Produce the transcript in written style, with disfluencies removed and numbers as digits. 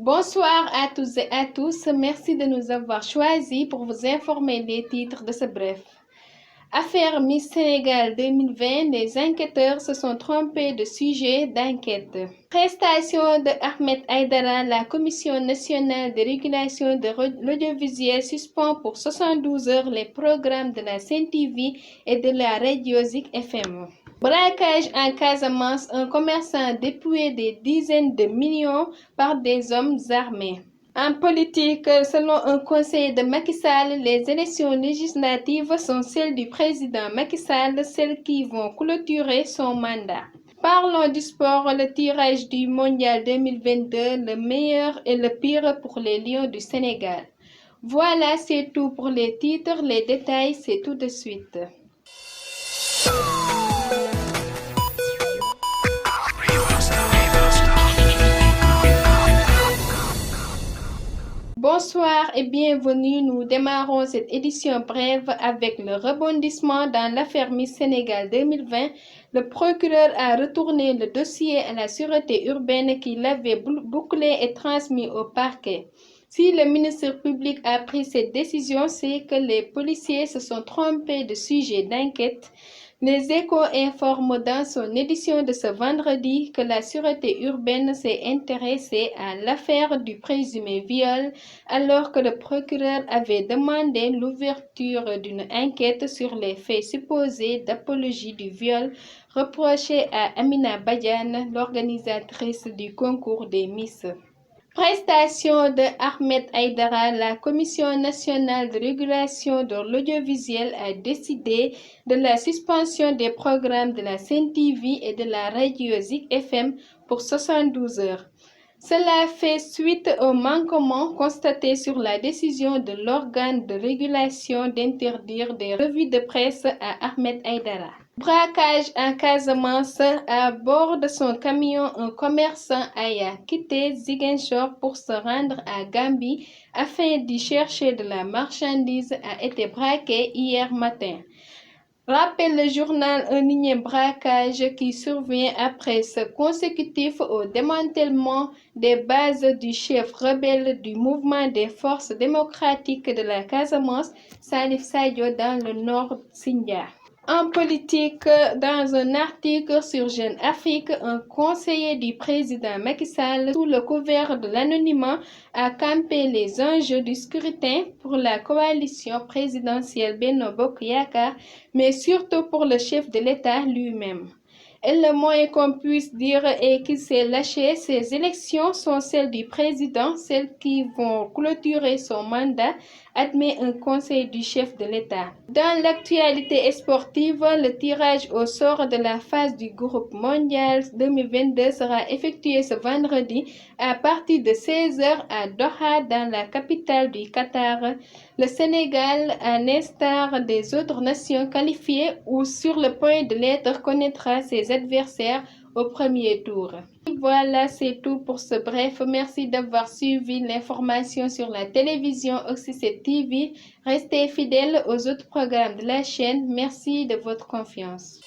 Bonsoir à tous et à tous. Merci de nous avoir choisis pour vous informer des titres de ce bref. Affaire Miss Sénégal 2020, les enquêteurs se sont trompés de sujet d'enquête. Prestation de Ahmed Aïdara, la Commission nationale de régulation de l'audiovisuel suspend pour 72 heures les programmes de la Sen TV et de la Radio Zik FM. Braquage en Casamance, un commerçant dépouillé des dizaines de millions par des hommes armés. En politique, selon un conseil de Macky Sall, les élections législatives sont celles du président Macky Sall, celles qui vont clôturer son mandat. Parlons du sport, le tirage du Mondial 2022, le meilleur et le pire pour les Lions du Sénégal. Voilà, c'est tout pour les titres, les détails, c'est tout de suite. Bonsoir et bienvenue. Nous démarrons cette édition brève avec le rebondissement dans l'affaire Miss Sénégal 2020. Le procureur a retourné le dossier à la sûreté urbaine qui l'avait bouclé et transmis au parquet. Si le ministre public a pris cette décision, c'est que les policiers se sont trompés de sujet d'enquête. Les Échos informent dans son édition de ce vendredi que la sûreté urbaine s'est intéressée à l'affaire du présumé viol alors que le procureur avait demandé l'ouverture d'une enquête sur les faits supposés d'apologie du viol reprochés à Amina Badiane, l'organisatrice du concours des Miss. Prestation de Ahmed Aïdara, la Commission nationale de régulation de l'audiovisuel a décidé de la suspension des programmes de la Sen TV et de la Radio Zik FM pour 72 heures. Cela fait suite au manquement constaté sur la décision de l'organe de régulation d'interdire des revues de presse à Ahmed Aïdara. Braquage en Casamance, à bord de son camion, un commerçant a quitté Ziguinchor pour se rendre à Gambie afin d'y chercher de la marchandise a été braqué hier matin. Rappelle le journal un énième braquage qui survient après ce consécutif au démantèlement des bases du chef rebelle du mouvement des forces démocratiques de la Casamance, Salif Sadio, dans le nord Sindia. En politique, dans un article sur Jeune Afrique, un conseiller du président Macky Sall, sous le couvert de l'anonymat, a campé les enjeux du scrutin pour la coalition présidentielle Benno Bokk Yakaar, mais surtout pour le chef de l'État lui-même. Et le moins qu'on puisse dire est qu'il s'est lâché. Ces élections sont celles du président, celles qui vont clôturer son mandat, admet un conseil du chef de l'État. Dans l'actualité sportive, le tirage au sort de la phase du groupe mondial 2022 sera effectué ce vendredi à partir de 16h à Doha, dans la capitale du Qatar. Le Sénégal, à l'instar des autres nations qualifiées ou sur le point de l'être, connaîtra ses adversaires au premier tour. Voilà, c'est tout pour ce bref. Merci d'avoir suivi l'information sur la télévision Oxy7 TV. Restez fidèles aux autres programmes de la chaîne. Merci de votre confiance.